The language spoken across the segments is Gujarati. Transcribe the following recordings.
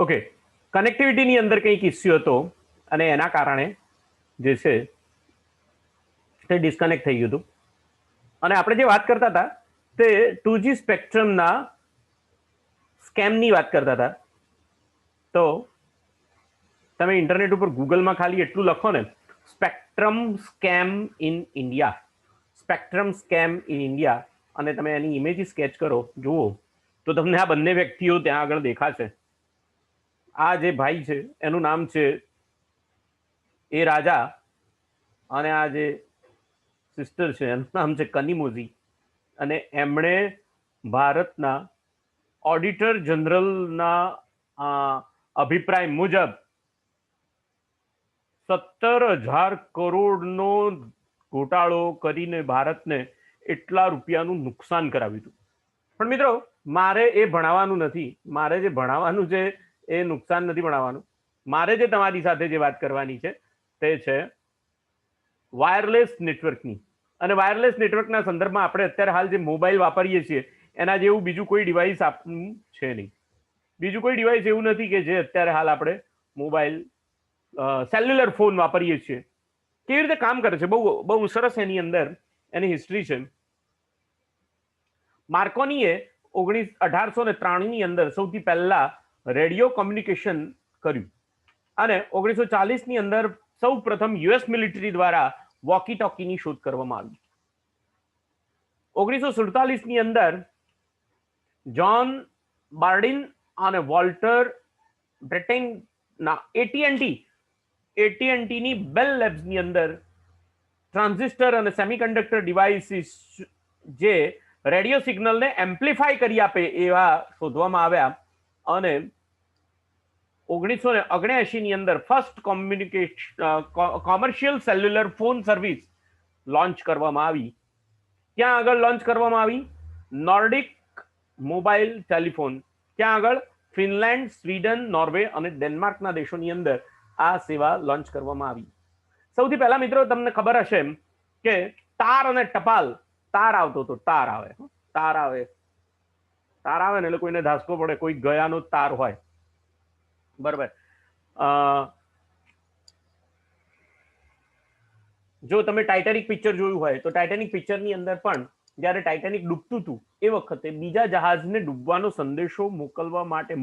ઓકે, કનેક્ટિવિટીની અંદર કંઈક ઇસ્યુ હતો અને એના કારણે જે છે તે ડિસ્કનેક્ટ થઈ ગયું હતું. અને આપણે જે વાત કરતા હતા તે 2G સ્પેક્ટ્રમના સ્કેમની વાત કરતા હતા. તો તમે ઇન્ટરનેટ ઉપર ગૂગલમાં ખાલી એટલું લખો ને, spectrum scam in India, spectrum scam in India, અને તમે એની ઇમેજ સ્કેચ કરો, જુઓ તો તમને આ બંને વ્યક્તિઓ ત્યાં આગળ દેખાશે. આ જે ભાઈ છે એનું નામ છે એ રાજા, અને આ જે સિસ્ટર છે એનું નામ છે કનિમોઝી. અને એમણે ભારતના ઓડિટર જનરલના અભિપ્રાય મુજબ 17,000 કરોડનો ઘોટાળો કરીને ભારતને એટલા રૂપિયાનું નુકસાન કરાવ્યું હતું. પણ મિત્રો, મારે એ ભણાવવાનું નથી. મારે જે ભણાવવાનું છે એ નુકસાન નથી ભણાવવાનું. મારે જે તમારી સાથે જે વાત કરવાની છે તે છે વાયરલેસ નેટવર્કની. અને વાયરલેસ નેટવર્કના સંદર્ભમાં આપણે અત્યારે હાલ જે મોબાઈલ વાપરીએ છીએ એના જેવું બીજું કોઈ ડિવાઇસ આપણું છે નહીં. બીજું કોઈ ડિવાઇસ એવું નથી કે જે અત્યારે હાલ આપણે મોબાઈલ સેલ્યુલર ફોન વાપરીએ છીએ. કેવી રીતે કામ કરે છે, બહુ બહુ સરસ એની અંદર એની હિસ્ટ્રી છે. માર્કોનીએ 1893ની અંદર સૌથી પહેલા રેડિયો કોમ્યુનિકેશન કર્યું, અને 1940ની અંદર સૌ પ્રથમ યુએસ મિલિટરી દ્વારા વોકી ટોકીની શોધ કરવામાં આવી. 1947ની અંદર જ્હોન બાર્ડિન અને વોલ્ટર બ્રેટેનના એટીએનટીની બેલ લેબ્સની અંદર ટ્રાન્ઝિસ્ટર અને સેમિકન્ડક્ટર ડિવાઇસીસ જે રેડિયો સિગ્નલને એમ્પ્લિફાય કરી આપે એવા શોધવામાં આવ્યા. અને 1979ની અંદર first commercial cellular phone service launch કરવામાં આવી. ક્યાં આગળ લોન્ચ કરવામાં આવી? Nordic mobile telephone. ક્યાં આગળ? ફિનલેન્ડ, સ્વીડન, નોર્વે અને ડેનમાર્કના દેશોની અંદર આ સેવા લોન્ચ કરવામાં આવી. સૌથી પહેલા મિત્રો તમને ખબર હશે કે તાર અને ટપાલ, તાર આવતો હતો, તાર આવે ને એટલે કોઈને ધાસકો પડે, કોઈ ગયાનો તાર હોય, બરાબર. જો તમે ટાઇટેનિક પિક્ચર જોયું હોય તો ટાઇટેનિક પિક્ચરની અંદર પણ જ્યારે ટાઇટેનિક ડૂબતું હતું એ વખતે બીજા જહાજને ડૂબવાનો સંદેશો મોકલવા માટે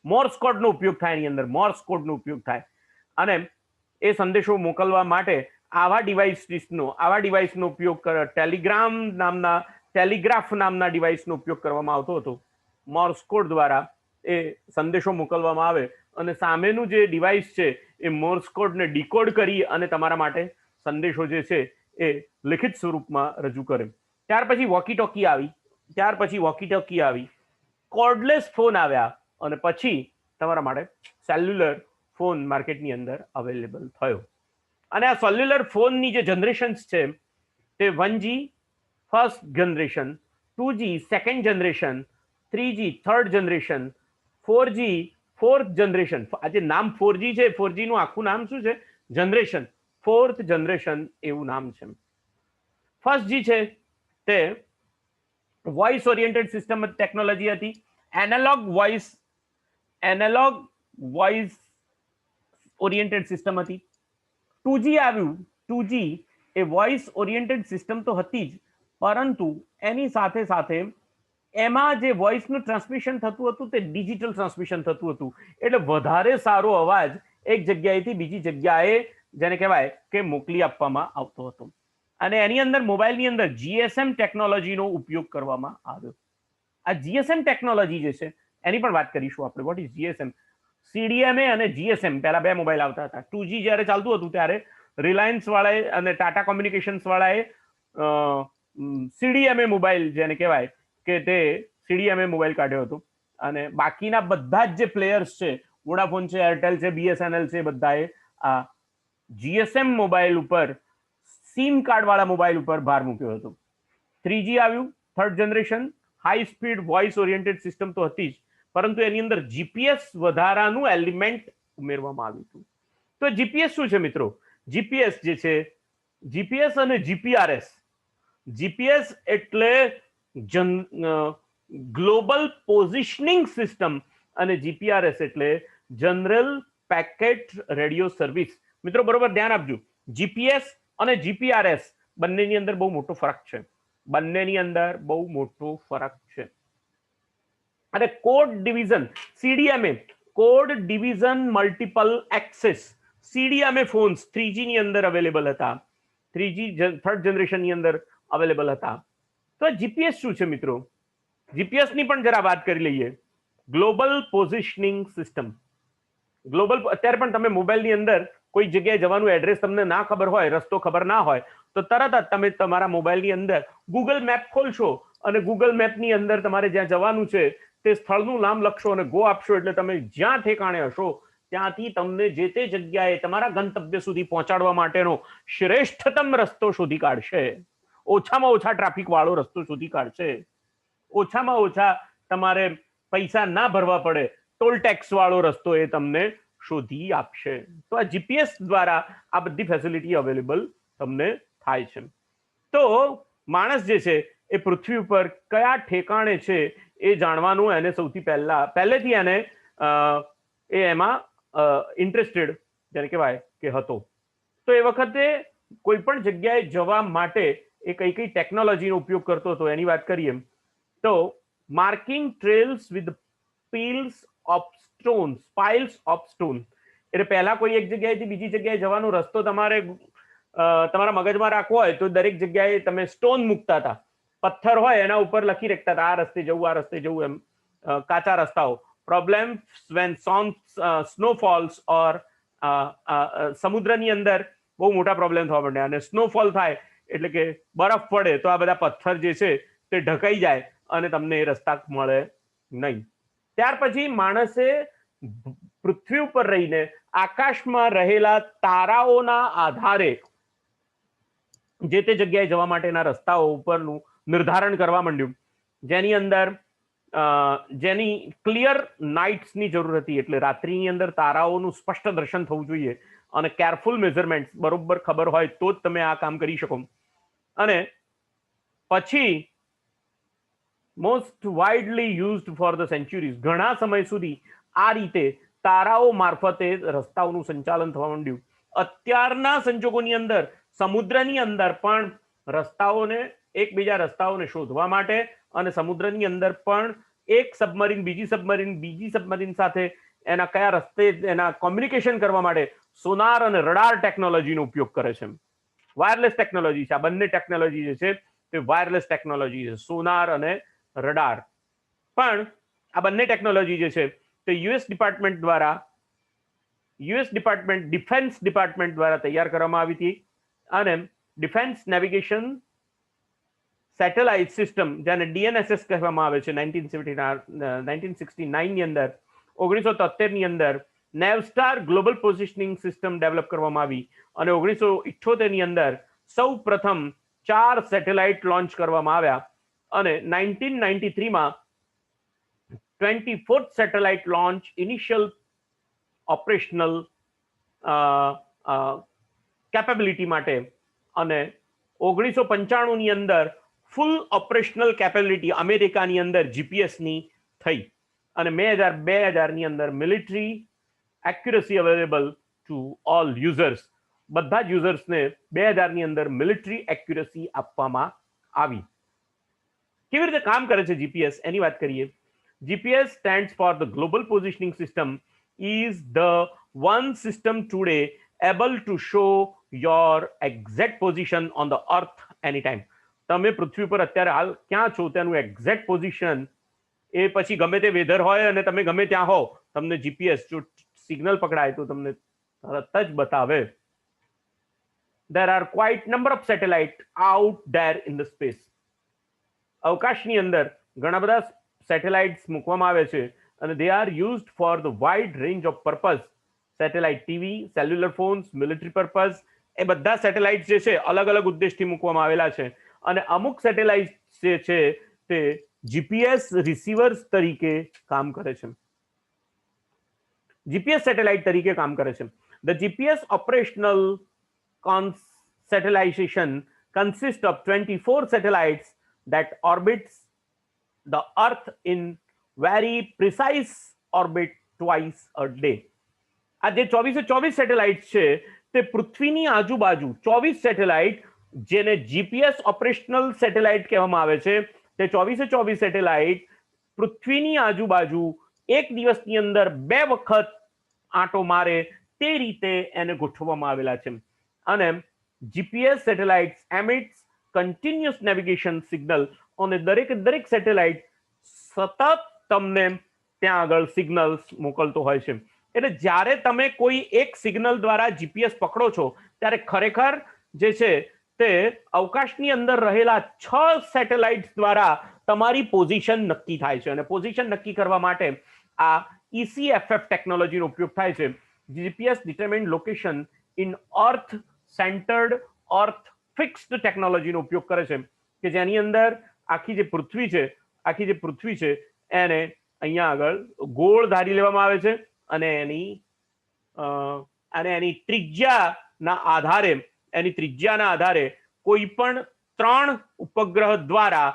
મોર્સ કોડનો ઉપયોગ થાય. એની અંદર મોર્સ કોડનો ઉપયોગ થાય, અને એ સંદેશો મોકલવા માટે આવા ડિવાઇસનો ઉપયોગ ટેલિગ્રાફ નામના ડિવાઇસનો ઉપયોગ કરવામાં આવતો હતો. મોર્સ કોડ દ્વારા એ સંદેશો મોકલવામાં આવે અને સામેનું જે ડિવાઇસ છે એ મોર્સ કોડને ડીકોડ કરી અને તમારા માટે સંદેશો જે છે એ લિખિત સ્વરૂપમાં રજૂ કરે. ત્યાર પછી વોકી ટોકી આવી, કોર્ડલેસ ફોન આવ્યા, અને પછી તમારા માટે સેલ્યુલર ફોન માર્કેટની અંદર અવેલેબલ થયો. અને આ સેલ્યુલર ફોનની જે જનરેશન્સ છે તે 1G first generation, 2G second generation, 3G third generation, 4G fourth generation. આ જે નામ 4G છે, 4G નું આખું નામ શું છે? જનરેશન, ફોર્થ જનરેશન એવું નામ છે. ફર્સ્ટ G છે તે વોઇસ ઓરિએન્ટેડ સિસ્ટમ ટેકનોલોજી હતી. એનાલોગ વોઇસ ઓરિએન્ટેડ સિસ્ટમ હતી. 2G આવ્યું. 2G એ વોઇસ ઓરિએન્ટેડ સિસ્ટમ તો હતી જ, પરંતુ એની સાથે સાથે એમાં જે વોઇસનું ટ્રાન્સમિશન થતું હતું તે ડિજિટલ ટ્રાન્સમિશન થતું હતું. એટલે વધારે સારો અવાજ એક જગ્યાએથી બીજી જગ્યાએ જેને કહેવાય કે મોકલી આપવામાં આવતો હતો. અને એની અંદર મોબાઈલની અંદર GSM ટેકનોલોજીનો ઉપયોગ કરવામાં આવ્યો. આ GSM ટેકનોલોજી જે છે એની પણ વાત કરીશું આપણે. What is GSM? CDMA અને GSM પહેલા બે મોબાઈલ આવતા હતા. 2G જ્યારે ચાલતું હતું ત્યારે રિલાયન્સ વાળાએ અને ટાટા કોમ્યુનિકેશન્સ વાળાએ CDMA મોબાઈલ જેને કહેવાય કે તે CDMA મોબાઈલ કાઢ્યો હતો. અને બાકીના બધા જ જે પ્લેયર્સ છે, વોડાફોન છે, એરટેલ છે, BSNL છે, બધાએ આ GSM મોબાઈલ ઉપર, સિમ કાર્ડ વાળા મોબાઈલ ઉપર ભાર મૂક્યો હતો. 3G આવ્યું, third generation. High speed voice oriented system તો હતી જ, પરંતુ એની અંદર GPS વધારાનું એલિમેન્ટ ઉમેરવામાં આવ્યું હતું. તો GPS શું છે મિત્રો? GPS જે છે, GPS અને GPRS. GPS એટલે ગ્લોબલ પોઝિશનિંગ સિસ્ટમ, અને જીપીઆરએસ એટલે જનરલ પેકેટ રેડિયો સર્વિસ. મિત્રો બરોબર ધ્યાન આપજો, જીપીએસ અને જીપીઆરએસ બંનેની અંદર બહુ મોટો ફરક છે, બંનેની અંદર બહુ મોટો ફરક છે. અને code division CDMA, code division multiple access, CDMA phones 3G ની અંદર અવેલેબલ હતા, 3G થર્ડ જનરેશનની અંદર અવેલેબલ હતા. તો જીપીએસ શું છે મિત્રો? જીપીએસ ની પણ જરા વાત કરી લઈએ. Global positioning system. ગ્લોબલ, અત્યારે પણ તમે મોબાઈલની અંદર કોઈ જગ્યાએ જવાનું એડ્રેસ તમને ના ખબર હોય, રસ્તો ખબર ના હોય, તો તરત જ તમે તમારા મોબાઈલની અંદર ગૂગલ મેપ ખોલશો અને ગૂગલ મેપની અંદર તમારે જ્યાં જવાનું છે તે સ્થળનું નામ લખશો અને ગો આપશો એટલે તમે જ્યાં ઠેકાણે હશો ત્યાંથી તમને જે તે જગ્યાએ તમારા ગંતવ્ય સુધી પહોંચાડવા માટેનો શ્રેષ્ઠતમ રસ્તો શોધી કાઢશે, ઓછામાં ઓછા ટ્રાફિક વાળો રસ્તો શોધી કાઢશે, ઓછામાં ઓછા તમારે પૈસા ના ભરવા પડે ટોલ ટેક્સ વાળો રસ્તો એ તમને શોધી આપશે. તો આ જીપીએસ દ્વારા આ બધી ફેસિલિટી અવેલેબલ તમને થાય છે. તો માણસ જે છે એ પૃથ્વી ઉપર કયા ઠેકાણે છે એ જાણવાનું એને સૌથી પહેલેથી એને એમાં ઇન્ટરેસ્ટેડ જેને કહેવાય કે હતો. તો એ વખતે કોઈ પણ જગ્યાએ જવા માટે એ કઈ કઈ ટેકનોલોજીનો ઉપયોગ કરતો હતો એની વાત કરીએ તો marking trails with peels of stones, piles of stone. એટલે પહેલા કોઈ એક જગ્યાએથી બીજી જગ્યાએ જવાનો રસ્તો તમારે તમારા મગજમાં રાખવો હોય તો દરેક જગ્યાએ તમે સ્ટોન મૂકતા હતા, પથ્થર હોય એના ઉપર લખી રાખતા હતા આ રસ્તે જવું, આ રસ્તે જવું, એમ કાચા રસ્તાઓ. પ્રોબ્લેમ વેન સ્નોફોલ્સ ઓર સમુદ્રની અંદર બહુ મોટા પ્રોબ્લેમ થવા માંડ્યા અને સ્નોફોલ થાય એટલે કે બરફ પડે તો આ બધા પથ્થર જે છે તે ઢકાઈ જાય અને તમને એ રસ્તા મળે નહીં. ત્યાર પછી માણસે પૃથ્વી ઉપર રહીને આકાશમાં રહેલા તારાઓના આધારે જે તે જગ્યાએ જવા માટેના રસ્તાઓ ઉપરનું નિર્ધારણ કરવા માંડ્યું, જેની અંદર જેની ક્લિયર નાઇટ્સની જરૂર હતી, એટલે રાત્રિની અંદર તારાઓનું સ્પષ્ટ દર્શન થવું જોઈએ અને કેરફુલ મેઝરમેન્ટ બરોબર ખબર હોય તો જ તમે આ કામ કરી શકો. અને પછી most widely used for the sanctuaries, ઘણા સમય સુધી આ રીતે તારાઓ મારફતે રસ્તાઓનું સંચાલન થવા માંડ્યું. અત્યારના સંજોગોની અંદર સમુદ્રની અંદર પણ રસ્તાઓને એકબીજા રસ્તાઓને શોધવા માટે અને સમુદ્રની અંદર પણ એક સબમરીન બીજી સબમરીન સાથે એના કયા રસ્તે એના કોમ્યુનિકેશન કરવા માટે સોનાર અને રડાર ટેકનોલોજીનો ઉપયોગ કરે છે. વાયરલેસ ટેકનોલોજી છે આ બંને ટેકનોલોજી જે છે તે વાયરલેસ ટેકનોલોજી છે, સોનાર અને રડાર. પણ આ બંને ટેકનોલોજી જે છે તે યુએસ ડિફેન્સ ડિપાર્ટમેન્ટ દ્વારા તૈયાર કરવામાં આવી હતી અને ડિફેન્સ નેવિગેશન સેટેલાઇટ સિસ્ટમ જેને ડીએનએસએસ કહેવામાં આવે છે 1969 ની અંદર 1973 ની અંદર નેવસ્ટાર ગ્લોબલ પોઝિશનિંગ સિસ્ટમ ડેવલપ કરવામાં આવી અને 1978 ની અંદર સૌ પ્રથમ 4 સેટેલાઇટ લોન્ચ કરવામાં આવ્યા અને 1993 માં 24th satellite launch initial operational capability માટે અને 1995 ની અંદર ફૂલ ઓપરેશનલ કેપેબિલિટી અમેરિકાની અંદર જીપીએસની થઈ અને 2000 ની અંદર military accuracy available to all users, બધા જ યુઝર્સને 2000 ની અંદર મિલિટરી એક્યુરસી આપવામાં આવી. કેવી રીતે કામ કરે છે જીપીએસ એની વાત કરીએ. GPS stands for the Global Positioning System, is the one system today able to show your exact position on the earth anytime. તમે પૃથ્વી પર અત્યારે હાલ ક્યાં છો તેનું એક્ઝેક્ટ પોઝિશન એ પછી ગમે તે વેધર હોય અને તમે ગમે ત્યાં હો તમને જીપીએસ જો સિગ્નલ પકડાય તો તમને તરત જ બતાવે. There are quite number of satellite out there in the space. અવકાશની અંદર ઘણા બધા સેટેલાઇટ્સ મૂકવામાં આવે છે અને they are used for the wide range of purpose. Satellite TV, cellular phones, military purpose, એ બધા સેટેલાઇટ જે છે અલગ અલગ ઉદ્દેશથી મૂકવામાં આવેલા છે અને અમુક સેટેલાઇટ જે છે તે જીપીએસ રિસીવર્સ તરીકે કામ કરે છે, જીપીએસ સેટેલાઇટ તરીકે કામ કરે છે. The GPS operational satellization consists of 24 satellites that orbits the earth in very precise orbit twice a day. આ જે 24 સેટેલાઇટ છે તે પૃથ્વીની આજુબાજુ 24 સેટેલાઇટ, જેને જીપીએસ ઓપરેશનલ સેટેલાઇટ કહેવામાં આવે છે, તે 24 સેટેલાઇટ પૃથ્વીની આજુબાજુ એક દિવસની અંદર 2 વખત આંટો મારે તે રીતે એને ગોઠવવામાં આવેલા છે. અને GPS satellites emits continuous navigation signal, અને દરેક સેટેલાઇટ સતત તમને ત્યાં આગળ સિગ્નલ્સ મોકલતો હોય છે. એટલે જ્યારે તમે કોઈ એક સિગ્નલ દ્વારા જીપીએસ પકડો છો ત્યારે ખરેખર જે છે તે અવકાશની અંદર રહેલા 6 સેટેલાઇટ્સ દ્વારા તમારી પોઝિશન નક્કી થાય છે. અને પોઝિશન નક્કી કરવા માટે આ ECFF ટેકનોલોજીનો ઉપયોગ થાય છે. GPS determined location in earth centred earth fixed ટેકનોલોજીનો ઉપયોગ કરે છે, કે જેની અંદર આખી જે પૃથ્વી છે એને અહીંયા આગળ ગોળ ધારી લેવામાં આવે છે, અને એની ત્રિજ્યાના આધારે કોઈ પણ 3 ઉપગ્રહ દ્વારા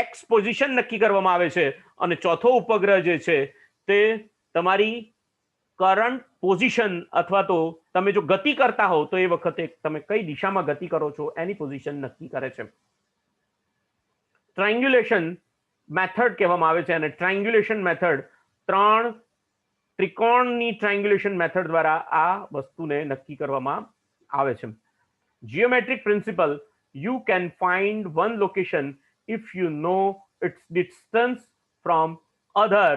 એક્સ પોઝિશન નક્કી કરવામાં આવે છે, અને ચોથો ઉપગ્રહ જે છે તે તમારી કરંટ પોઝિશન, અથવા તો તમે જો ગતિ કરતા હો તો એ વખતે તમે કઈ દિશામાં ગતિ કરો છો એની પોઝિશન નક્કી કરે છે. ટ્રાયંગ્યુલેશન મેથડ કહેવામાં આવે છે, અને ટ્રાયંગ્યુલેશન મેથડ ત્રિકોણની ટ્રાયંગ્યુલેશન મેથડ દ્વારા આ વસ્તુને નક્કી કરવામાં આવે છે. Geometric principal, you can find one location if you know its distance from other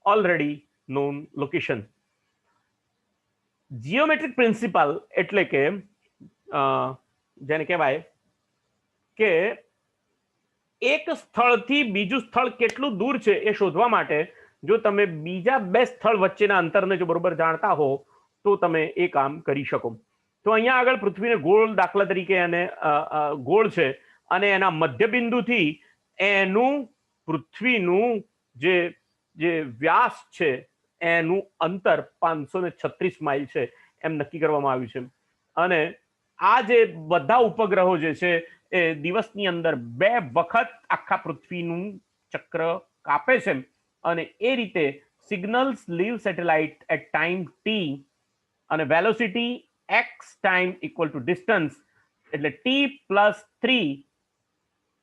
already known location. Geometric principal એટલે કે જેને કહેવાય કે એક સ્થળથી બીજું સ્થળ કેટલું દૂર છે એ શોધવા માટે જો તમે બીજા 2 સ્થળ વચ્ચેના અંતરને જો બરોબર જાણતા હો તો તમે એ કામ કરી શકો. તો અહીંયા આગળ પૃથ્વીને ગોળ, દાખલા તરીકે એને ગોળ છે, અને એના મધ્યબિંદુથી એનું પૃથ્વીનું જે વ્યાસ છે એનું અંતર 536 માઇલ છે એમ નક્કી કરવામાં આવ્યું છે. અને આ જે બધા ઉપગ્રહો જે છે એ દિવસની અંદર 2 વખત આખા પૃથ્વીનું ચક્ર કાપે છે, અને એ રીતે signals leave satellite at time t, અને velocity x time equal to distance, એટલે t+3.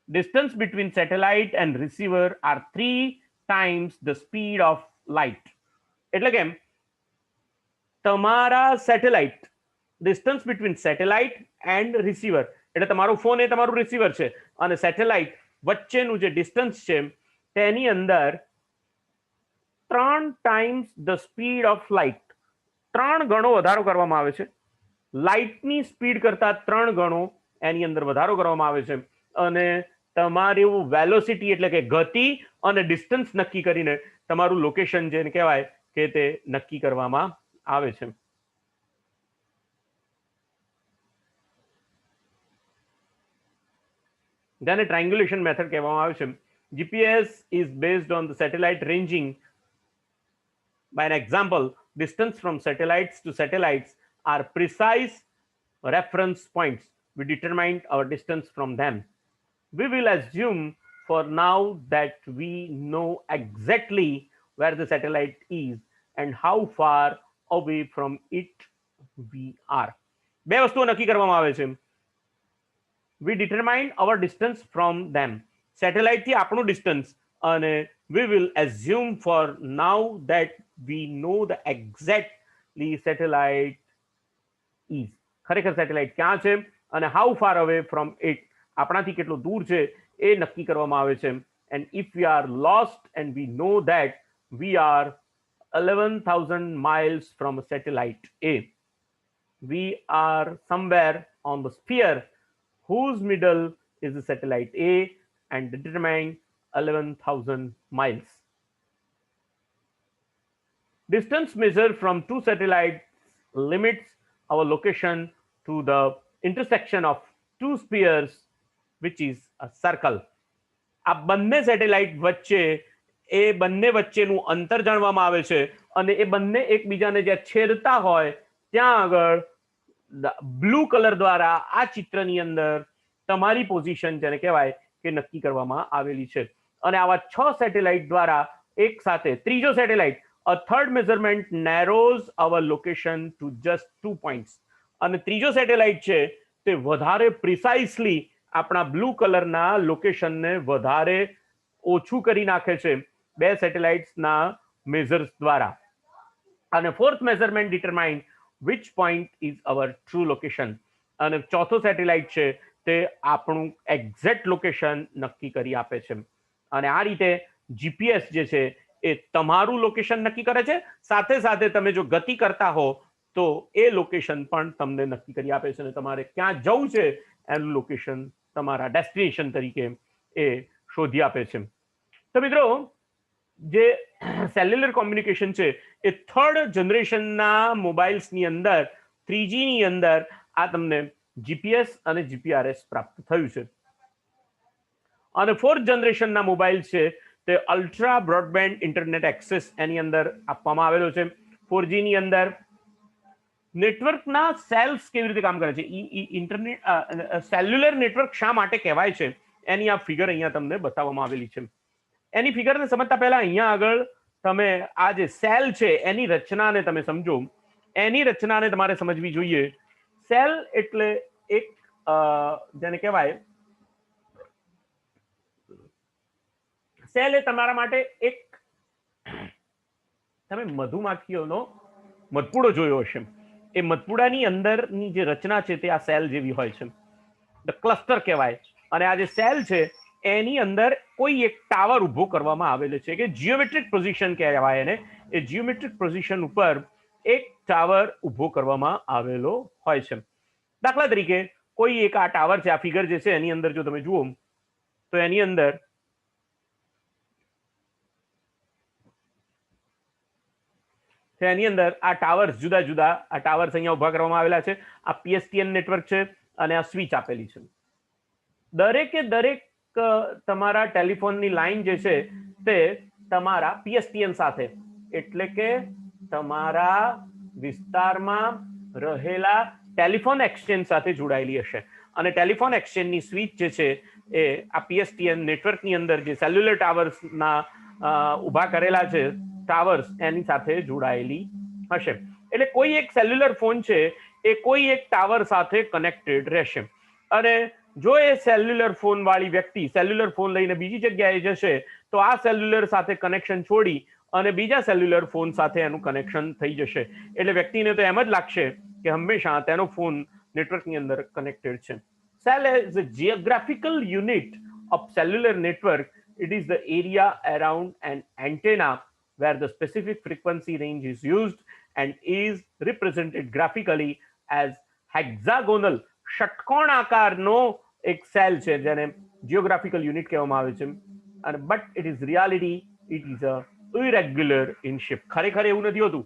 Distance between satellite and receiver are 3 times the speed of light. એટલે કે તમારા satellite, distance between satellite and receiver, એટલે તમારો ફોન એ તમારું રિસીવર છે, અને સેટેલાઇટ વચ્ચેનું જે ડિસ્ટન્સ છે તેની અંદર 3 times the speed of light, 3 ગણો વધારો કરવામાં આવે છે. લાઇટની સ્પીડ કરતા 3 ગણો એની અંદર વધારો કરવામાં આવે છે, અને તમારું વેલોસિટી એટલે કે ગતિ અને ડિસ્ટન્સ નક્કી કરીને તમારું લોકેશન જેને કહેવાય કે તે નક્કી કરવામાં આવે છે. તેને ટ્રાયંગ્યુલેશન મેથડ કહેવામાં આવે છે. GPS is based on the satellite ranging. By an example, distance from satellites to satellites are precise reference points. We determined our distance from them. We will assume for now that we know exactly where the satellite is and how far away from it we are. 2 વસ્તુઓ નક્કી કરવામાં આવે છે. We determined our distance from them. Satellite થી આપણું ડિસ્ટન્સ, અને we will assume for now that we know the exactly satellite is. ખરેખર સેટેલાઇટ ક્યાં છે અને how far away from it, આપણાથી કેટલો દૂર છે એ નક્કી કરવામાં આવે છે. And if we are lost and we know that we are 11,000 miles from a satellite A, we are somewhere on the sphere whose middle is the satellite A, and determine 11,000 miles. Distance measured from 2 satellites limits our location to the intersection of 2 spheres, which is a circle. આ બંને સેટેલાઇટ વચ્ચે એ બંને વચ્ચેનું અંતર જાણવામાં આવે છે, અને એ બંને એકબીજાને જ્યાં છેદતા હોય ત્યાં આગળ બ્લુ કલર દ્વારા આ ચિત્રની અંદર તમારી પોઝિશન જેને કહેવાય કે નક્કી કરવામાં આવેલી છે. અને આવા 6 સેટેલાઇટ દ્વારા એક સાથે ત્રીજો satellite A third measurement narrows our location to just 2 points. અને ત્રીજો સેટેલાઇટ છે તે વધારે પ્રિસાઇસલી આપણા બ્લુ કલરના લોકેશનને વધારે ઓછું કરી નાખે છે બે સેટેલાઇટ્સના મેઝર્સ દ્વારા. અને fourth measurement determine which point is our true location. અને ચોથો સેટેલાઇટ છે તે આપણું એક્ઝેક્ટ લોકેશન નક્કી કરી આપે છે. અને આ રીતે જીપીએસ જે છે એ તમારું લોકેશન નક્કી કરે છે, સાથે સાથે તમે જો ગતિ કરતા હો તો એ લોકેશન પણ તમને નક્કી કરી આપે છે અને તમારે ક્યાં જવું છે એનું લોકેશન તમારા ડેસ્ટિનેશન તરીકે એ શોધી આપે છે. તો મિત્રો, જે સેલ્યુલર કોમ્યુનિકેશન છે એ થર્ડ જનરેશનના મોબાઈલ્સની અંદર 3G ની અંદર આ તમને જીપીએસ અને જીપીઆરએસ પ્રાપ્ત થયું છે. અને ફોર્થ જનરેશનના મોબાઈલ છે તે અલ્ટ્રા બ્રોડબેન્ડ ઇન્ટરનેટ એક્સેસ એની અંદર આપવામાં આવેલો છે. 4G ની અંદર નેટવર્કના સેલ્સ કેવી રીતે કામ કરે છે, ઇન્ટરનેટ સેલ્યુલર નેટવર્ક શા માટે કહેવાય છે એની આ ફિગર અહીંયા તમને બતાવવામાં આવેલી છે. એની ફિગરને સમજતા પહેલા અહીંયા આગળ તમે આ જે સેલ છે એની રચનાને તમે સમજો. એની રચનાને તમારે સમજવી જોઈએ. સેલ એટલે એક જેને કહેવાય, સેલ એ તમારા માટે એક, તમે મધુમાખીઓનો મધપૂડો જોયો હશે, એ મધપૂડાની અંદરની જે રચના છે તે આ સેલ જેવી હોય છે, ધ ક્લસ્ટર કહેવાય. અને આ જે સેલ છે એની અંદર કોઈ એક ટાવર ઊભો કરવામાં આવેલો છે કે જીઓમેટ્રિક પોઝિશન કહેવાય એને. એ જીઓમેટ્રિક પોઝિશન ઉપર એક ટાવર ઊભો કરવામાં આવેલો હોય છે. દાખલા તરીકે કોઈ એક આ ટાવર છે, આ ફિગર જે છે એની અંદર જો તમે જુઓ તો એની અંદર આ ટાવર્સ, જુદા જુદા આ ટાવર્સ અહીંયા ઉભા કરવામાં આવેલા છે. આ પીએસટીએન નેટવર્ક છે અને આ સ્વિચ આપેલી છે. દરેકે દરેક તમારા ટેલિફોનની લાઈન જે છે તે તમારા પીએસટીએન સાથે, એટલે કે તમારા વિસ્તારમાં રહેલા ટેલિફોન એક્સચેન્જ સાથે જોડાયેલી હશે. અને ટેલિફોન એક્સચેન્જની સ્વિચ જે છે એ આ પીએસટીએન નેટવર્કની અંદર જે સેલ્યુલર ટાવર્સના ઊભા કરેલા છે ટાવર્સ એની સાથે જોડાયેલી હશે. એટલે કોઈ એક સેલ્યુલર ફોન છે એ કોઈ એક ટાવર સાથે કનેક્ટેડ રહેશે. અને જો એ સેલ્યુલર ફોન વાળી વ્યક્તિ સેલ્યુલર ફોન લઈને બીજી જગ્યાએ જશે તો આ સેલ્યુલર સાથે કનેક્શન છોડી અને બીજા સેલ્યુલર ફોન સાથે એનું કનેક્શન થઈ જશે. એટલે વ્યક્તિને તો એમ જ લાગશે કે હંમેશા તેનો ફોન નેટવર્કની અંદર કનેક્ટેડ છે. Cell is a geographical unit of cellular network. It is the area around an antenna where the specific frequency range is used and is represented graphically as hexagonal. ષટકોણ આકારનો એક સેલ છે જેને જીઓગ્રાફિકલ યુનિટ કહેવામાં આવે છે. અને but it is reality it is a irregular in shape. ખરેખર એવું નથી હોતું.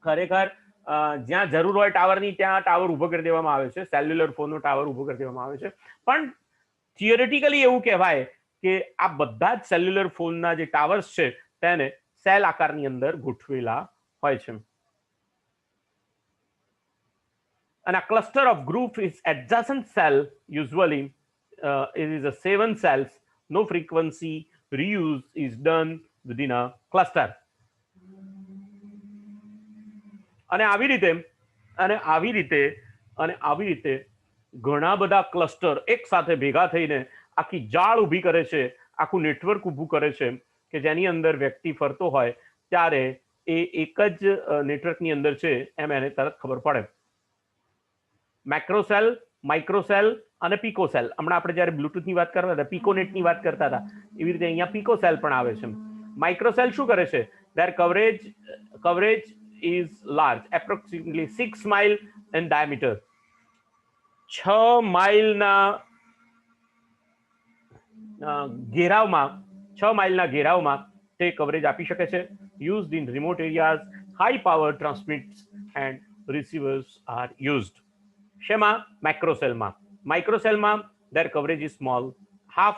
ખરેખર જ્યાં જરૂર હોય ટાવરની ત્યાં ટાવર ઉભો કરી દેવામાં આવે છે, સેલ્યુલર ફોનનો ટાવર ઉભો કરી દેવામાં આવે છે. પણ થિયોરેટિકલી એવું કહેવાય કે આ બધા જ સેલ્યુલર ફોનના જે ટાવર્સ છે તેને સેલ આકારની અંદર ગોઠવેલા હોય છે. And a cluster of group is adjacent cell. Usually it is a 7 cells. No frequency reuse is done within a cluster. અને આવી રીતે ઘણા બધા ક્લસ્ટર એક સાથે ભેગા થઈને આખી જાળ ઊભી કરે છે, આખું નેટવર્ક ઊભું કરે છે કે જેની અંદર વ્યક્તિ ફરતો હોય ત્યારે એ એક જ નેટવર્કની અંદર છે એમ એને તરત ખબર પડે. મેક્રોસેલ, માઇક્રોસેલ અને પીકોસેલ. હમણાં આપણે જ્યારે બ્લુટૂથની વાત કરતા હતા, પીકોનેટની વાત કરતા હતા, એવી રીતે અહીંયા પીકોસેલ પણ આવે છે. માઇક્રોસેલ શું કરે છે? their coverage is large, approximately 6 mile in diameter. 6 માઇલના ઘેરાવમાં તે કવરેજ આપી શકે છે. used in remote areas, high power transmitters and receivers are used. શેમાં? માઇક્રોસેલમાં. માઇક્રોસેલમાં their coverage is small, half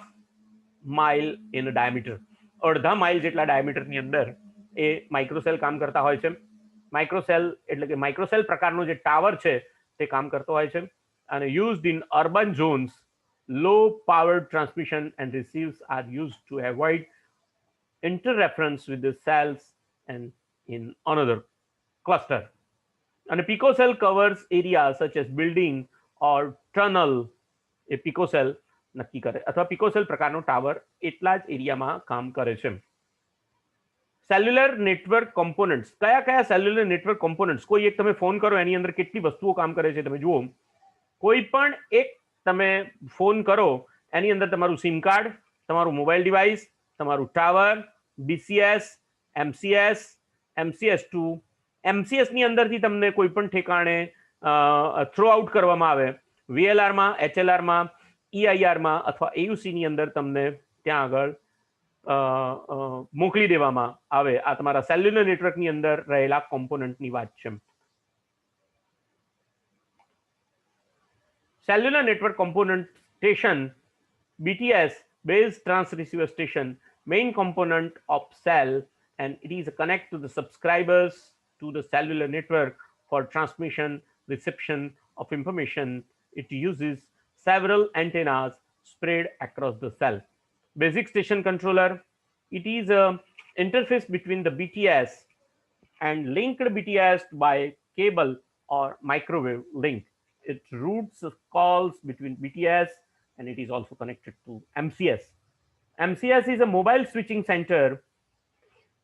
mile in diameter. અડધા માઇલ જેટલા ડાયામીટરની અંદર એ માઇક્રોસેલ કામ કરતા હોય છે. માઇક્રોસેલ એટલે કે માઇક્રોસેલ પ્રકારનો જે ટાવર છે તે કામ કરતો હોય છે. અને used in urban zones, low power transmission and receives are used to avoid interference with the cells and in another cluster. And a picocell covers areas such as building or tunnel. A picocell નક્કી કરે અથવા picocell પ્રકારનો ટાવર એટલા જ એરિયામાં કામ કરે છે. સેલ્યુલર નેટવર્ક કોમ્પોનન્ટ્સ, કયા કયા સેલ્યુલર નેટવર્ક કોમ્પોનન્ટ્સ? કોઈ એક તમે ફોન કરો એની અંદર કેટલી વસ્તુઓ કામ કરે છે તમે જુઓ. કોઈ પણ એક તમે ફોન કરો એની અંદર તમારું સિમ કાર્ડ, તમારું મોબાઈલ ડિવાઇસ, તમારું ટાવર, બીસીએસ, એમસીએસ, MCS2, MCS ની અંદરથી તમને કોઈ પણ ઠેકાણે થ્રો આઉટ કરવામાં આવે, VLR માં, HLR માં, EIR માં અથવા AUC ની અંદર તમને ત્યાં આગળ મોકલી દેવામાં આવે. આ તમારા સેલ્યુલર નેટવર્કની અંદર રહેલા કોમ્પોનન્ટની વાત છે. Cellular Network Componentation, BTS, Base Transceiver Station, main component of cell, and it is a connect to the subscribers to the cellular network for transmission, reception of information. It uses several antennas spread across the cell. Basic station controller, it is a interface between the BTS and linked BTS by cable or microwave link. It routes calls between BTS and it is also connected to MCS. MCS is a mobile switching center,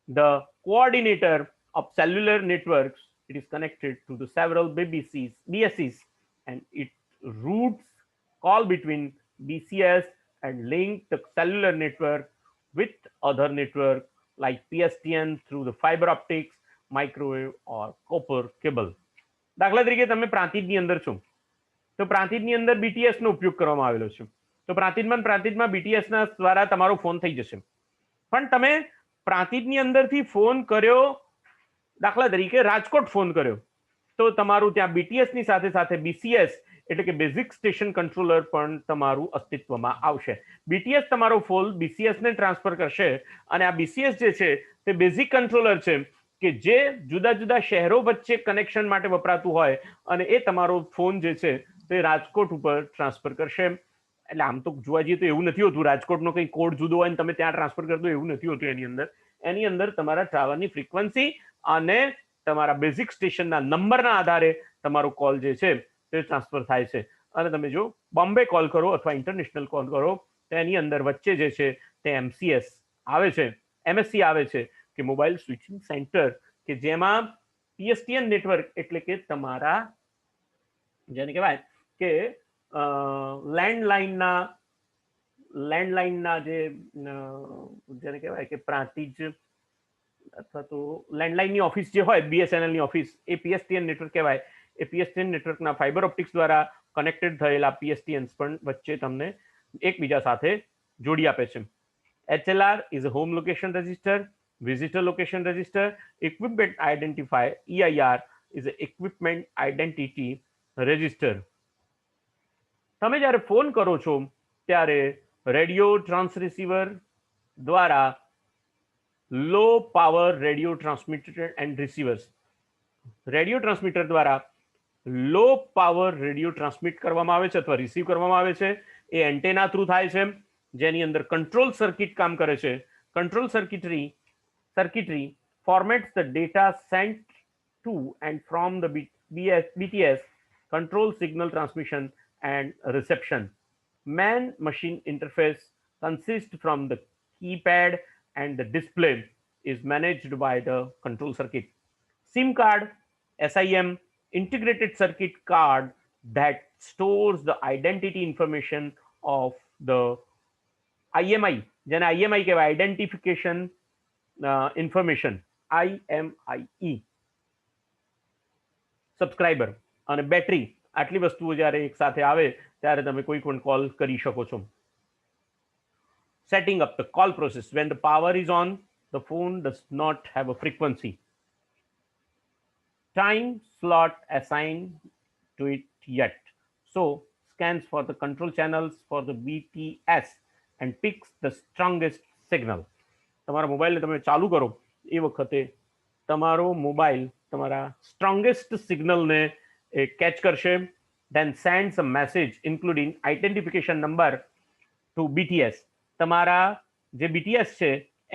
the coordinator of cellular networks. It is connected to the several BSCs and it routes call between BCS and link the cellular network with other network like PSTN through the fiber optics, microwave or copper cable. દાખલા તરીકે તમે પ્રાંતિજની અંદર છો તો પ્રાંતિજની અંદર BTS નો ઉપયોગ કરવામાં આવેલો છે, તો પ્રાંતિજમાં BTS ના દ્વારા તમારો ફોન થઈ જશે. પણ તમે પ્રાંતિજની અંદરથી ફોન કર્યો, દાખલા તરીકે રાજકોટ ફોન કર્યો, તો તમારું ત્યાં BTS ની સાથે સાથે BCS એટલે કે બેઝિક સ્ટેશન કંટ્રોલર પણ તમારું અસ્તિત્વમાં આવશે. BTS તમારો ફોન BCS ને ટ્રાન્સફર કરશે અને આ BCS જે છે તે બેઝિક કંટ્રોલર છે કે જે જુદા જુદા શહેરો વચ્ચે કનેક્શન માટે વપરાતું હોય અને એ તમારો ફોન જે છે તે રાજકોટ ઉપર ટ્રાન્સફર કરશે. એટલે આમ તો જોવા જઈએ તો એવું નથી હોતું, રાજકોટનો કંઈ કોડ જુદો હોય ને તમે ત્યાં ટ્રાન્સફર કરી દો એવું નથી હોતું. એની અંદર તમારા ટાવરની ફ્રીક્વન્સી અને તમારા બેઝિક સ્ટેશનના નંબરના આધારે તમારો કોલ જે છે તે ટ્રાન્સફર થાય છે. અને તમે જો બોમ્બે કોલ કરો અથવા ઇન્ટરનેશનલ કોલ કરો તો એની અંદર વચ્ચે જે છે તે MCS આવે છે, MSC આવે છે કે મોબાઈલ સ્વિચિંગ સેન્ટર, કે જેમાં PSTN નેટવર્ક એટલે કે તમારા જેને કહેવાય કે લેન્ડલાઇનના જે જેને કહેવાય કે પ્રાંતિજ અથવા તો લેન્ડલાઇનની ઓફિસ જે હોય BSNLની ઓફિસ એ PSTN નેટવર્ક કહેવાય. એ PSTN નેટવર્કના ફાઇબર ઓપ્ટિક્સ દ્વારા કનેક્ટેડ થયેલા PSTNs પણ વચ્ચે તમને એકબીજા સાથે જોડી આપે છે. HLR is a home location register, visitor location register, equipment identifier. EIR is a equipment identity register. તમે જ્યારે ફોન કરો છો ત્યારે રેડિયો ટ્રાન્સરિસીવર દ્વારા low power radio transmitter and receivers, radio transmitter દ્વારા લો પાવર રેડિયો ટ્રાન્સમિટ કરવામાં આવે છે અથવા રિસીવ કરવામાં આવે છે. એ એન્ટેના થ્રુ થાય છે જેની અંદર કંટ્રોલ સર્કિટ કામ કરે છે. Control circuitry formats the data sent to and from the BTS, control signal transmission and reception. Man-machine interface consists from the keypad and the display is managed by the control circuit. SIM card, SIM, integrated circuit card that stores the identity information of the IMI, જેને IMI કહેવાય, identification information, IMIE, સબસ્ક્રાઇબર અને બેટરી, આટલી વસ્તુઓ જ્યારે એક સાથે આવે ત્યારે તમે કોઈ પણ કોલ કરી શકો છો. Setting up the call process. When the power is on, the phone does not have a frequency. Time slot assigned to it yet. So scans for the control channels for the BTS and picks the strongest signal. તમારા મોબાઈલને તમે ચાલુ કરો એ વખતે તમારો મોબાઈલ તમારા સ્ટ્રોંગેસ્ટ સિગ્નલને કેચ કરશે. Then sends a message including identification number to BTS. તમારા જે BTS છે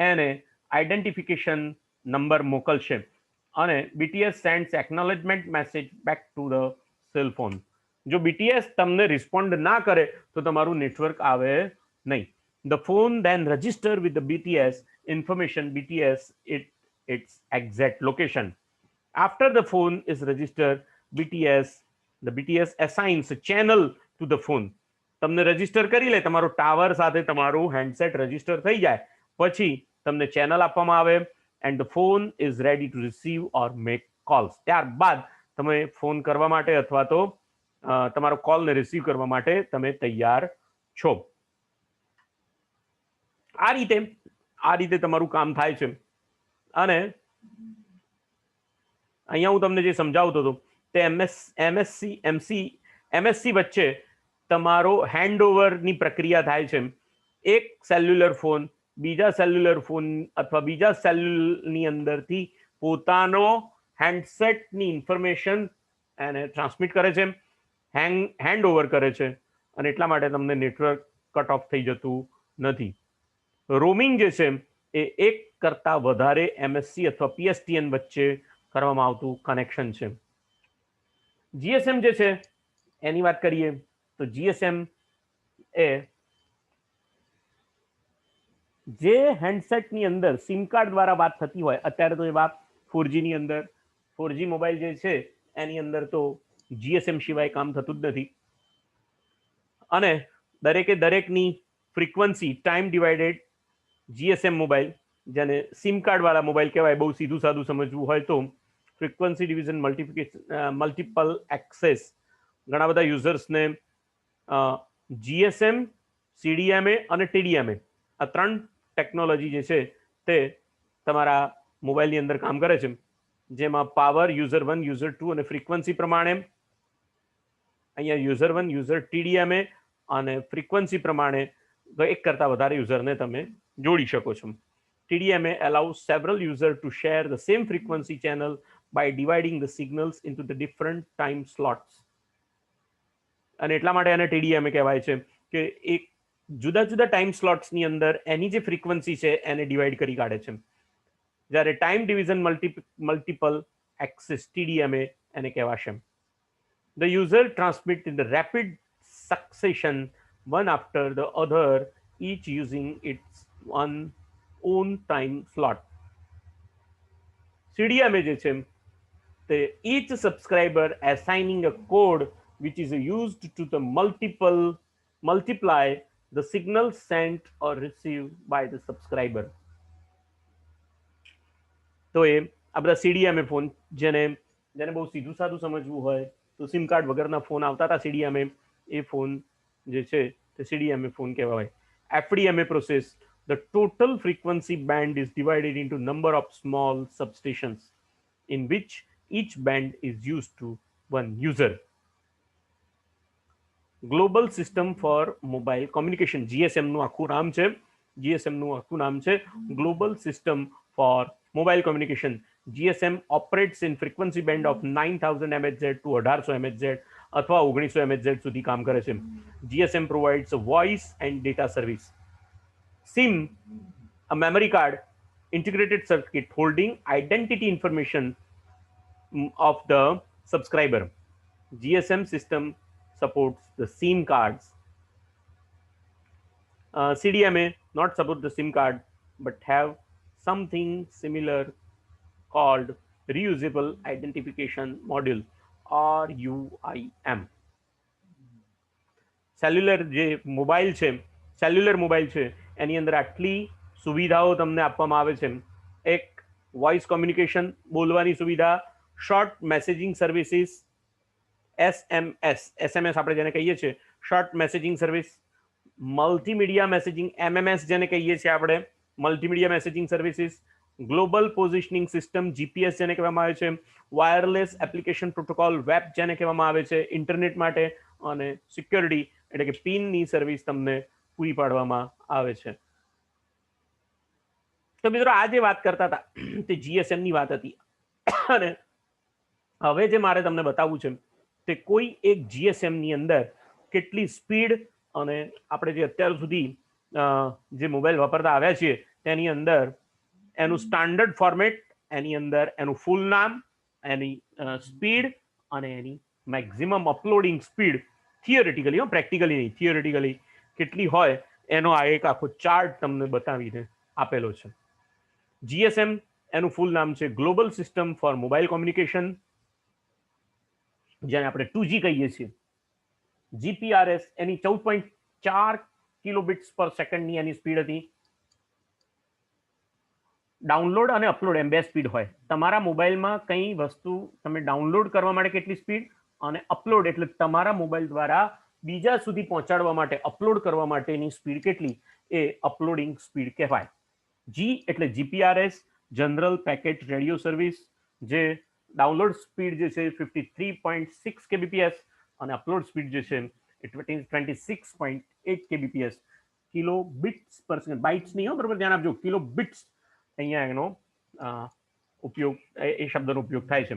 એને આઈડેન્ટિફિકેશન નંબર મોકલશે અને BTS sends acknowledgement message back to the cell phone. જો BTS તમને રિસ્પોન્ડ ના કરે તો તમારું નેટવર્ક આવે નહીં. The phone then register with the BTS information, BTS its exact location. After the phone is registered, the BTS assigns a channel to the phone. તમને રજીસ્ટર કરી લે, તમારો ટાવર સાથે તમારું હેન્ડસેટ રજીસ્ટર થઈ જાય પછી તમને ચેનલ આપવામાં આવે and the phone is ready to receive or make calls. ત્યારબાદ તમે ફોન કરવા માટે અથવા તો તમારો કોલને રિસીવ કરવા માટે તમે તૈયાર છો. આ રીતે તમારું કામ થાય છે. અને અહીંયા હું તમને જે સમજાવતો હતો તે MSC વચ્ચે તમારો હેન્ડઓવરની પ્રક્રિયા થાય છે. એક સેલ્યુલર ફોન બીજા સેલ્યુલર ફોન અથવા બીજા સેલ્યુલરની અંદરથી પોતાનો હેન્ડસેટની ઇન્ફોર્મેશન એને ટ્રાન્સમિટ કરે છે, હેન્ડઓવર કરે છે, અને એટલા માટે તમને નેટવર્ક કટ ઓફ થઈ જતું નથી. રોમિંગ જે છે એ એક કરતા વધારે MSC અથવા PSTN વચ્ચે કરવામાં આવતું કનેક્શન છે. GSM જે છે એની વાત કરીએ તો GSM એ જે હેન્ડસેટની અંદર સિમ કાર્ડ દ્વારા વાત થતી હોય, અત્યારે તો એ વાત 4G ની અંદર 4G મોબાઈલ જે છે એની અંદર તો GSM સિવાય કામ થતું જ નથી. અને દરેકની frequency time divided GSM mobile, જેને સિમ કાર્ડ વાળા મોબાઈલ કહેવાય, બહુ સીધું સાદું સમજવું હોય તો ફ્રીક્વન્સી ડિવિઝન મલ્ટિપલ એક્સેસ. ઘણા બધા યુઝર્સને GSM, CDMA અને TDMA આ 3 ટેકનોલોજી જે છે તે તમારા મોબાઈલની અંદર કામ કરે છે, જેમાં પાવર યુઝર 1, યુઝર 2 અને ફ્રીક્વન્સી પ્રમાણે અહીંયા યુઝર 1, યુઝર TDMA અને ફ્રીક્વન્સી પ્રમાણે એક કરતા વધારે યુઝરને તમે જોડી શકો છો. TDMA allows several users to share the same frequency channel by dividing the signals into the different time slots. અને એટલા માટે એને TDMA કહેવાય છે કે એક જુદા જુદા ટાઈમ સ્લોટ્સની અંદર એની જે ફ્રીક્વન્સી છે એને ડિવાઈડ કરી કાઢે છે. જ્યારે time division multiple axis TDMA એને કહેવાશે. The user transmit in the rapid succession one after the other, each using its own time slot. CDMA જે છે તે each subscriber assigning a code which is used to the multiply the signal sent or received by the subscriber. તો એ આ બધા CDMA ફોન, જેને બહુ સીધું સાદું સમજવું હોય તો સિમ કાર્ડ વગરના ફોન આવતા હતા CDMA, એ ફોન જે છે તે CDMA ફોન કહેવાય. FDMA process, the total frequency band is divided into number of small substations in which each band is used to one user. Global system for mobile communication, GSM નું આખું નામ છે global system for mobile communication. GSM operates in frequency band of 9000 MHz to 1800 MHz અથવા 1900 MHz સુધી કામ કરે છે. GSM provides a voice and data service. SIM, a memory card, integrated circuit holding identity information of the subscriber. GSM system supports the SIM cards. CDMA not support the SIM card but have something similar called reusable identification module or UIM. Cellular mobile છે એની અંદર આટલી સુવિધાઓ તમને આપવામાં આવે છે. એક વોઇસ કોમ્યુનિકેશન, બોલવાની સુવિધા, શોર્ટ મેસેજિંગ સર્વિસીસ, SMS આપણે જેને કહીએ છીએ short messaging service, multimedia messaging MMS જેને કહીએ છીએ આપણે, multimedia messaging services, global positioning system GPS જેને કહેવામાં આવે છે, વાયરલેસ એપ્લિકેશન પ્રોટોકોલ વેબ જેને કહેવામાં આવે છે ઇન્ટરનેટ માટે, અને સિક્યોરિટી એટલે કે પિનની સર્વિસ તમને પૂરી પાડવામાં આવે છે. તો મિત્રો આ જે વાત કરતા હતા તે GSM ની વાત હતી. અને હવે જે મારે તમને બતાવવું છે તે કોઈ એક GSM ની અંદર કેટલી સ્પીડ, અને આપણે જે અત્યાર સુધી જે મોબાઈલ વાપરતા આવ્યા છીએ તેની અંદર એનું સ્ટાન્ડર્ડ ફોર્મેટ એની અંદર એનું ફૂલ નામ, એની સ્પીડ અને એની maximum uploading speed theoretically, practically નહીં, થિયોરેટિકલી કેટલી હોય એનો આ એક આખો ચાર્ટ તમને બતાવીને આપેલો છે. જીએસએમ એનું ફૂલ નામ છે global system for mobile communication, જેને આપણે 2G કહીએ છીએ. જીપીઆરએસ એની 14.4 કિલોબિટ્સ પર સેકન્ડની એની સ્પીડ હતી. ડાઉનલોડ અને અપલોડ એમ બે સ્પીડ હોય. તમારા મોબાઈલમાં કઈ વસ્તુ તમે ડાઉનલોડ કરવા માટે કેટલી સ્પીડ, અને અપલોડ એટલે તમારા મોબાઈલ દ્વારા બીજા સુધી પહોંચાડવા માટે, અપલોડ કરવા માટેની સ્પીડ કેટલી, એ અપલોડિંગ સ્પીડ કહેવાય. જી એટલે GPRS, general packet radio service, જે ડાઉનલોડ સ્પીડ જે છે 53.6 કેબીપીએસ અને અપલોડ સ્પીડ જે છે એ 26.8 કેબીપીએસ, કિલો બિટ્સ પર સેકન્ડ, બાઇટ્સ નહીં, બરોબર, ધ્યાન આપજો, કિલો બિટ્સ અહીંયા એનો ઉપયોગ, એ શબ્દનો ઉપયોગ થાય છે.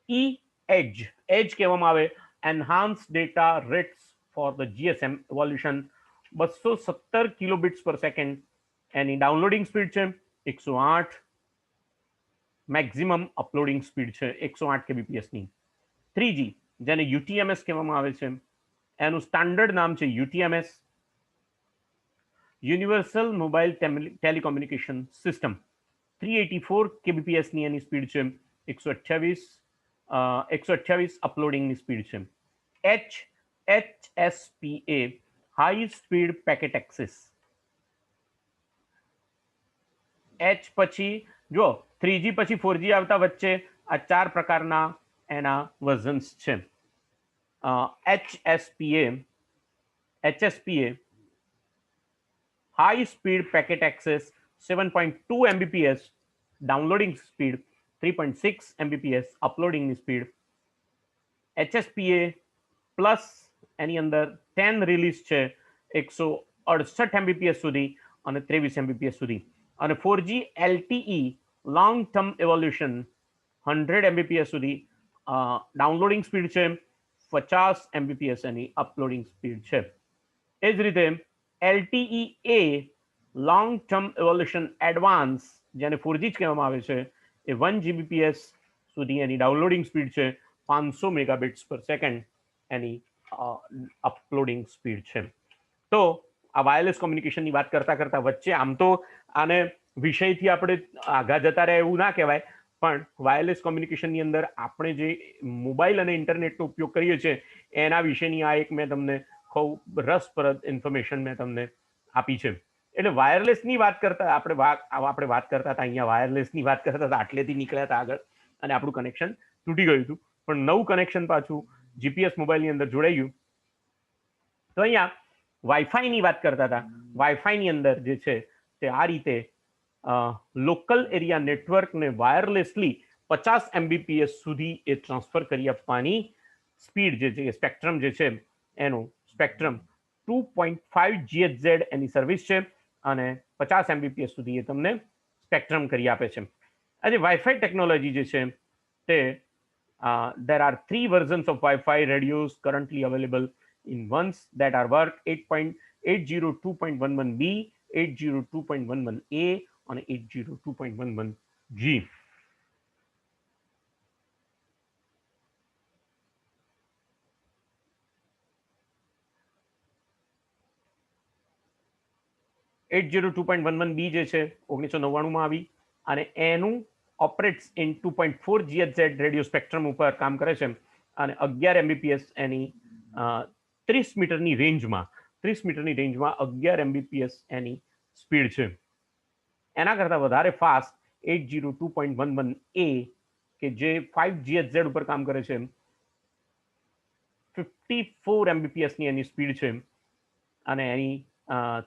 ઈ એજ, એજ કહેવામાં આવે enhance data rates for the GSM evolution, 217 કિલોબિટ્સ પર સેકન્ડ એની ડાઉનલોડિંગ સ્પીડ છે, 108, મેક્સિમમ અપલોડિંગ સ્પીડ છે 108 કેબીપીએસની. 3G જેને યુટીએમએસ કહેવામાં આવે છે, એનું સ્ટાન્ડર્ડ નામ છે યુટીએમએસ, યુનિવર્સલ મોબાઈલ ટેલિકોમ્યુનિકેશન સિસ્ટમ. 384 કેબીપીએસની એની સ્પીડ છે, 128 અપલોડિંગની સ્પીડ છે. HSPA high speed packet access. H પછી જો 3G પછી 4G આવતા વચ્ચે આ 4 પ્રકારના એના વર્ઝન્સ છે. HSPA high speed packet access 7.2 MBPS, downloading speed 3.6 MBPS, અપલોડિંગની સ્પીડ. HSPA પ્લસ એની અંદર 10 રિલીઝ છે 168 MBPS સુધી અને 23 MBPS સુધી. અને 4G LTE long term evolution 100 MBPS સુધી ડાઉનલોડિંગ સ્પીડ છે, 50 MBPS એની અપલોડિંગ સ્પીડ છે. એ જ રીતે LTE-A long term evolution advance, જેને 4G જ કહેવામાં આવે છે, એ 1 GBPS સુધી એની ડાઉનલોડિંગ સ્પીડ છે, 500 મેગાબિટ્સ પર સેકન્ડ એની અપલોડિંગ સ્પીડ છે. તો આ વાયરલેસ કોમ્યુનિકેશનની વાત કરતા કરતા વચ્ચે આમ તો આને વિષયથી આપણે આગા જતા રહે એવું ના કહેવાય, પણ વાયરલેસ કોમ્યુનિકેશનની અંદર આપણે જે મોબાઈલ અને ઇન્ટરનેટનો ઉપયોગ કરીએ છીએ એના વિશેની આ એક મેં તમને ખૂબ રસપ્રદ ઇન્ફોર્મેશન મેં તમને આપી છે. એટલે વાયરલેસની વાત કરતા આપણે વાત કરતા હતા, અહીંયા વાયરલેસની વાત કરતા હતા, આટલેથી નીકળ્યા હતા આગળ અને આપણું કનેક્શન તૂટી ગયું હતું, પણ નવું કનેક્શન પાછું જીપીએસ મોબાઈલની અંદર જોડાઈ ગયું. તો અહીંયા વાઈફાઈની વાત કરતા હતા. વાઈફાઈની અંદર જે છે તે આ રીતે લોકલ એરિયા નેટવર્કને વાયરલેસલી 50 MBPS સુધી એ ટ્રાન્સફર કરી આપવાની સ્પીડ જે છે, સ્પેક્ટ્રમ જે છે એનું સ્પેક્ટ્રમ 2.5 GHz એની સર્વિસ છે અને 50 MBPS સુધી એ તમને સ્પેક્ટ્રમ કરી આપે છે. આજે વાઈફાઈ ટેકનોલોજી જે છે તે there are 3 versions of Wi-Fi radios currently available in ones that are work 802.11b, 802.11a અને 802.11g. .11b જે છે 1999 માં આવી અને એનું operates in 2.4 GHz radio spectrum ઉપર કામ કરે છે અને 11 MBPS એની 30 મીટરની રેન્જમાં 11 MBPS એની સ્પીડ છે. એના કરતાં વધારે ફાસ્ટ 802.11a કે જે 5 GHz ઉપર કામ કરે છે, 54 MBPS ની એની સ્પીડ છે અને એની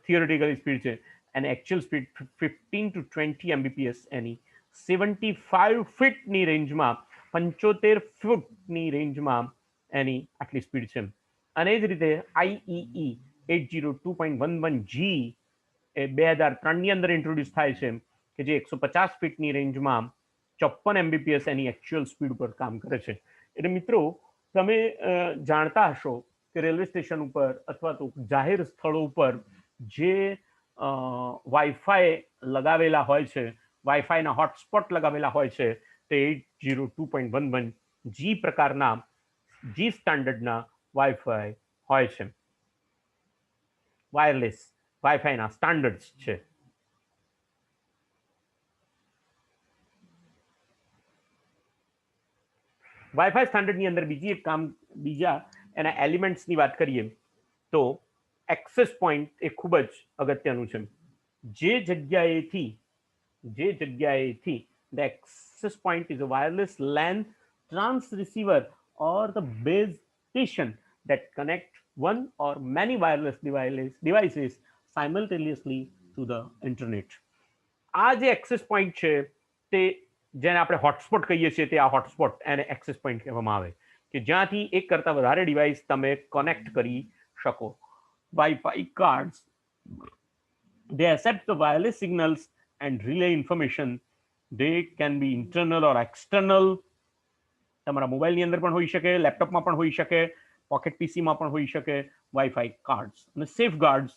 થિયોરેટિકલી સ્પીડ છે, અને એકચ્યુઅલ સ્પીડ 15 to 20 MBPS એની 75 ફીટની રેન્જમાં, 75 ફૂટની રેન્જમાં એની આટલી સ્પીડ છે. અને એ જ રીતે IEE 802.11g એ 2003ની અંદર ઇન્ટ્રોડ્યુસ થાય છે કે જે 150 ફીટની રેન્જમાં 54 MBPS એની એકચ્યુઅલ સ્પીડ ઉપર કામ કરે છે. એટલે મિત્રો તમે જાણતા હશો કે રેલવે સ્ટેશન ઉપર અથવા તો જાહેર સ્થળો ઉપર જે વાઈફાઈ લગાવેલા હોય છે, વાઈફાઈના હોટસ્પોટ લગાવેલા હોય છે તે 802.11G પ્રકારના જી સ્ટાન્ડર્ડના વાઈફાઈ હોય છે. વાયરલેસ વાઈફાઈના સ્ટાન્ડર્ડ્સ છે. વાઈફાઈ સ્ટાન્ડર્ડની અંદર બીજા એના એલિમેન્ટ્સની વાત કરીએ તો એક્સેસ પોઈન્ટ એ ખૂબ જ અગત્યનું છે. જે જગ્યાએથી the access point is a wireless LAN transceiver or the base station that connect one or many wireless devices simultaneously to the internet. આ જે એક્સેસ પોઈન્ટ છે તે જેને આપણે હોટસ્પોટ કહીએ છીએ તે આ હોટસ્પોટ એને એક્સેસ પોઈન્ટ કહેવામાં આવે કે જ્યાંથી એક કરતાં વધારે ડિવાઇસ તમે કનેક્ટ કરી શકો. Wifi cards they accept the wireless signals and relay information. They can be internal or external. તમારા મોબાઈલની અંદર પણ હોઈ શકે, લેપટોપમાં પણ હોઈ શકે, પોકેટ પીસીમાં પણ હોઈ શકે વાઈફાઈ કાર્ડ્સ. અને safe guards,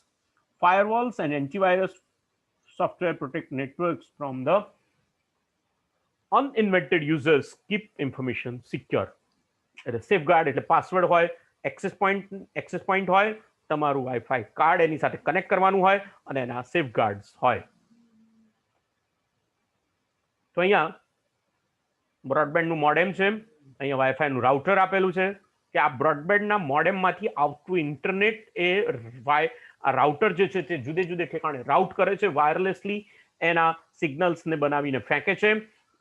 firewalls and antivirus software protect networks from the uninvited users, keep information secure. એટલે સેફગાર્ડ એટલે પાસવર્ડ હોય, એક્સેસ પોઈન્ટ હોય, તમારું વાઈફાઈ કાર્ડ એની સાથે કનેક્ટ કરવાનું હોય અને એના સેફગાર્ડ્સ હોય. તો અહીંયા બ્રોડબેન્ડનું મોડેમ છે, અહીંયા વાઈફાઈનું રાઉટર આપેલું છે કે આ બ્રોડબેન્ડના મોડેમમાંથી આવતું ઇન્ટરનેટ એ રાઉટર જે છે તે જુદે જુદે ઠેકાણે રાઉટ કરે છે, વાયરલેસલી એના સિગ્નલ્સને બનાવીને ફેંકે છે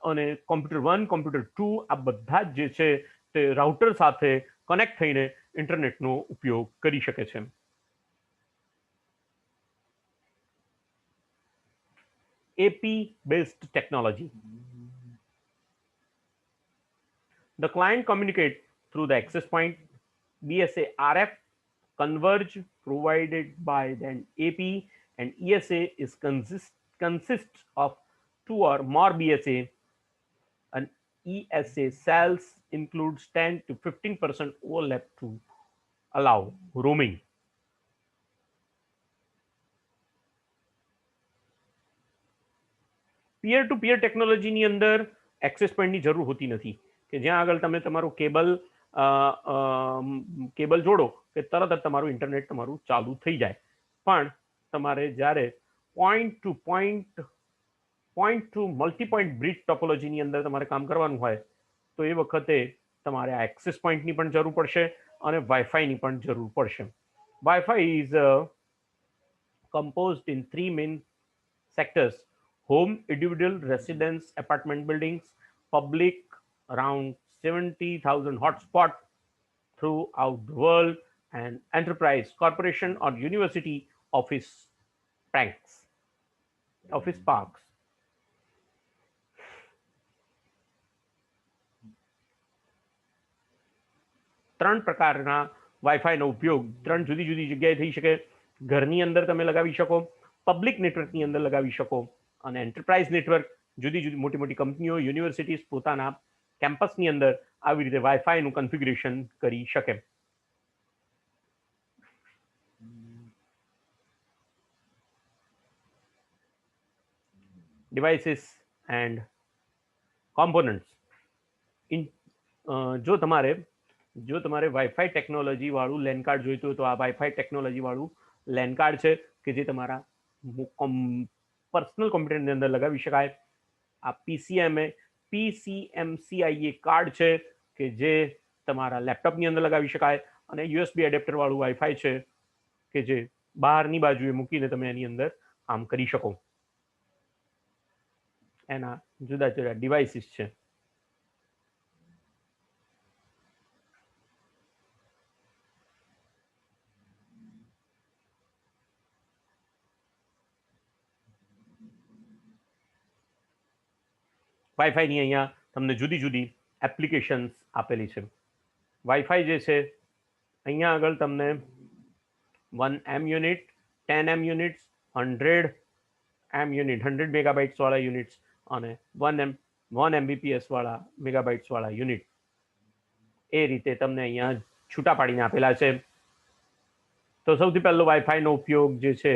અને કોમ્પ્યુટર 1 કોમ્પ્યુટર 2 આ બધા જ જે છે તે રાઉટર સાથે કનેક્ટ થઈને ઇન્ટરનેટનો ઉપયોગ કરી શકે છે. AP based technology. The client communicate through the access point. BSA RF converge provided by the AP and ESA is consists of 2 or more BSA. And ESA cells includes 10 to 15% overlap to allow roaming. Peer to peer ટેકનોલોજીની અંદર એક્સેસ પોઈન્ટની જરૂર હોતી નથી કે જ્યાં આગળ તમે તમારું કેબલ જોડો કે તરત જ તમારું ઇન્ટરનેટ તમારું ચાલુ થઈ જાય. પણ તમારે જ્યારે point to multi point bridge ટોપોલોજીની અંદર તમારે કામ કરવાનું હોય તો એ વખતે તમારે આ એક્સેસ પોઈન્ટની પણ જરૂર પડશે અને વાઈફાઈની પણ જરૂર પડશે. Wifi is composed in 3 main sectors: home, individual, residence, apartment buildings, public, around 70,000 hotspot throughout the world, and enterprise, corporation or university office parks. ત્રણ પ્રકારના વાઈફાઈનો ઉપયોગ 3 જુદી જુદી જગ્યાએ થઈ શકે. ઘરની અંદર તમે લગાવી શકો, પબ્લિક નેટવર્કની અંદર લગાવી શકો અને એન્ટરપ્રાઇઝ નેટવર્ક જુદી જુદી મોટી મોટી કંપનીઓ, યુનિવર્સિટીઝ પોતાના કેમ્પસની અંદર આવી રીતે વાઈફાઈનું કન્ફિગ્યુરેશન કરી શકે. Devices and components. જો તમારે વાઈફાઈ ટેકનોલોજી વાળું લેન કાર્ડ જોઈતું હોય તો આ વાઈફાઈ ટેકનોલોજી વાળું લેન કાર્ડ છે કે જે તમારા પર્સનલ કોમ્પ્યુટરની અંદર લગાવી શકાય. આ PCMCIA કાર્ડ છે કે જે તમારા લેપટોપની અંદર લગાવી શકાય અને USB એડેપ્ટર વાળું વાઈફાઈ છે કે જે બહારની બાજુએ મૂકીને તમે એની અંદર કામ કરી શકો. એના જુદા જુદા ડિવાઇસીસ છે. વાઈફાઈની અહીંયા તમને જુદી જુદી એપ્લિકેશન્સ આપેલી છે. વાઈફાઈ જે છે અહીંયા આગળ તમને 1M unit, 10M units, 100M unit, 100 megabytes વાળા યુનિટ્સ અને 1 MBPS વાળા મેગાબાઇટ્સ વાળા યુનિટ એ રીતે તમને અહીંયા છૂટા પાડીને આપેલા છે. તો સૌથી પહેલો વાઈફાઈનો ઉપયોગ જે છે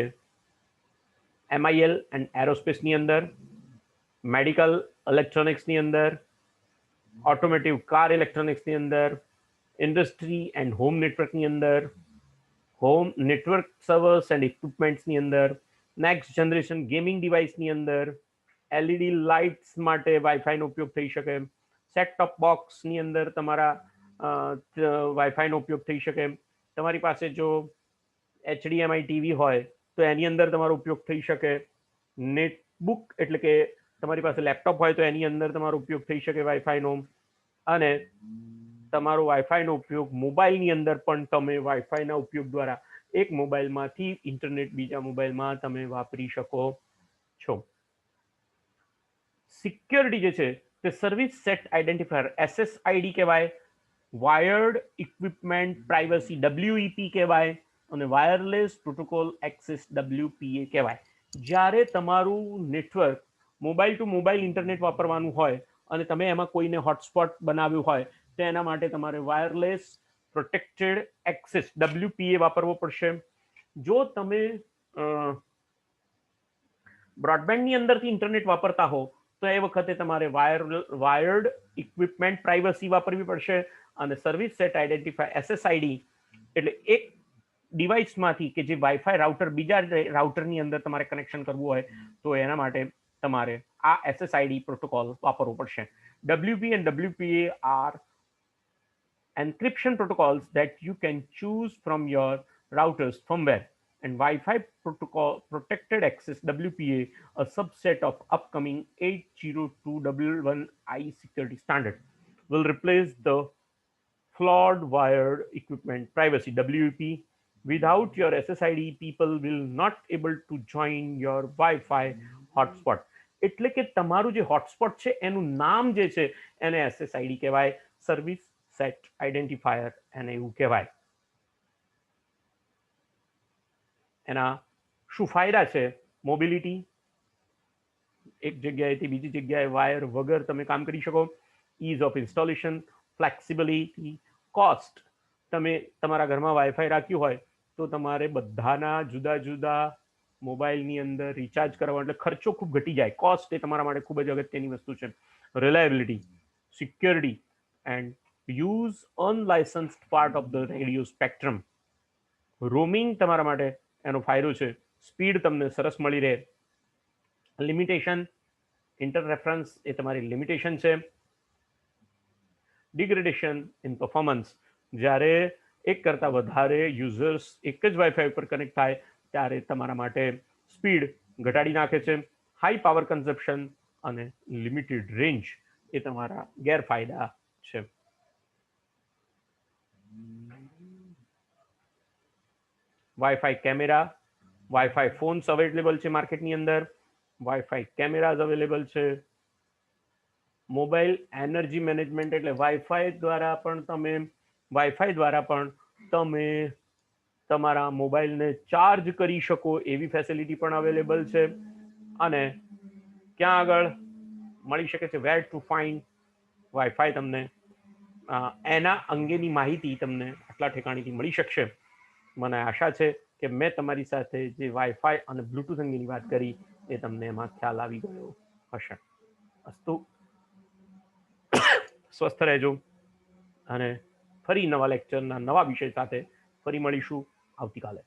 MIL એન્ડ એરોસ્પેસની અંદર, મેડિકલ ઇલેક્ટ્રોનિક્સની અંદર, ઓટોમેટિવ કાર ઇલેક્ટ્રોનિક્સની અંદર, ઇન્ડસ્ટ્રી એન્ડ હોમ નેટવર્કની અંદર, હોમ નેટવર્ક સર્વર્સ એન્ડ ઇક્વિપમેન્ટ્સની અંદર, નેક્સ્ટ જનરેશન ગેમિંગ ડિવાઇસની અંદર, એલઈડી લાઇટ્સ માટે વાઈફાઈનો ઉપયોગ થઈ શકે, સેટ ટોપ બોક્સની અંદર તમારા વાઈફાઈનો ઉપયોગ થઈ શકે, તમારી પાસે જો HDMI ટીવી હોય તો એની અંદર તમારો ઉપયોગ થઈ શકે, નેટબુક એટલે કે તમારી પાસે લેપટોપ હોય તો એની અંદર તમારો ઉપયોગ થઈ શકે વાઈફાઈનો, અને તમારો વાઈફાઈનો ઉપયોગ મોબાઈલની અંદર પણ તમે વાઈફાઈના ઉપયોગ દ્વારા એક મોબાઈલમાંથી ઇન્ટરનેટ બીજા મોબાઈલમાં તમે વાપરી શકો છો. સિક્યોરિટી જે છે તે સર્વિસ સેટ આઈડેન્ટિફાયર SSID કહેવાય, વાયર્ડ ઇક્વિપમેન્ટ પ્રાઇવસી WEP કહેવાય, અને વાયરલેસ પ્રોટોકોલ એક્સેસ WPA કહેવાય. જ્યારે તમારું network mobile to mobile internet વાપરવાનું હોય અને તમે એમાં કોઈને હોટસ્પોટ બનાવ્યું હોય તો એના માટે તમારે વાયરલેસ પ્રોટેક્ટેડ એક્સેસ WPA વાપરવો પડશે. જો તમે બ્રોડબેન્ડની અંદરથી ઇન્ટરનેટ વાપરતા હો તો એ વખતે તમારે વાયર્ડ ઇક્વિપમેન્ટ પ્રાઇવસી વાપરવી પડશે, અને સર્વિસ સેટ આઈડેન્ટિફાય SSID એટલે એક ડિવાઇસમાંથી કે જે વાઈફાઈ રાઉટર બીજા રાઉટરની અંદર તમારે કનેક્શન કરવું હોય તો એના માટે તમારે આ SSID પ્રોટોકોલ વાપરવો પડશે. WP and WPA are encryption protocols that you can choose from your router's firmware, and Wi-Fi protocol protected access WPA, a subset of upcoming 802.11i security standard, will replace the flawed wired equipment privacy WEP. Without your SSID, people will not able to join your Wi-Fi hotspot. એટલે કે તમારું જે હોટસ્પોટ છે એનું નામ જે છે એને SSID કહેવાય, સર્વિસ સેટ આઈડેન્ટિફાયર એને એવું કહેવાય. એના શું ફાયદા છે? મોબિલિટી, એક જગ્યાએથી બીજી જગ્યાએ વાયર વગર તમે કામ કરી શકો, ease of installation, flexibility, cost. તમે તમારા ઘરમાં વાઈફાઈ રાખ્યું હોય તો તમારે બધાના જુદા જુદા મોબાઈલની અંદર રિચાર્જ કરવા એટલે ખર્ચો ખૂબ ઘટી જાય. કોસ્ટ એ તમારા માટે ખૂબ જ અગત્યની વસ્તુ છે. Reliability, security and use unlicensed part of the radio spectrum. Roaming તમારા માટે એનો ફાયદો છે, સ્પીડ તમને સરસ મળી રહે. લિમિટેશન, ઇન્ટર રેફરન્સ એ તમારી લિમિટેશન છે. ડિગ્રેડેશન ઇન પરફોર્મન્સ, જ્યારે એક કરતાં વધારે યુઝર્સ એક જ વાઈફાઈ ઉપર કનેક્ટ થાય ત્યારે તમારા માટે સ્પીડ ઘટાડી નાખે છે. હાઈ પાવર કન્ઝપ્શન અને લિમિટેડ રેન્જ એ તમારા ગેરફાયદા છે. Wifi camera, wifi phones available છે માર્કેટની અંદર, વાઈફાઈ કેમેરાઝ અવેલેબલ છે. મોબાઈલ એનર્જી મેનેજમેન્ટ એટલે વાઈફાઈ દ્વારા પણ તમે તમારા મોબાઈલને ચાર્જ કરી શકો એવી ફેસિલિટી પણ અવેલેબલ છે. અને ક્યાં આગળ મળી શકે છે? વેર ટુ ફાઇન્ડ વાઈફાઈ, તમને એના અંગેની માહિતી તમને આટલા ઠેકાણેથી મળી શકશે. મને આશા છે કે મેં તમારી સાથે જે વાઈફાઈ અને બ્લૂટૂથ અંગેની વાત કરી એ તમને એમાં ખ્યાલ આવી ગયો હશે. અસ્તુ, સ્વસ્થ રહેજો અને ફરી નવા લેક્ચરના નવા વિષય સાથે ફરી મળીશું આવતીકાલે.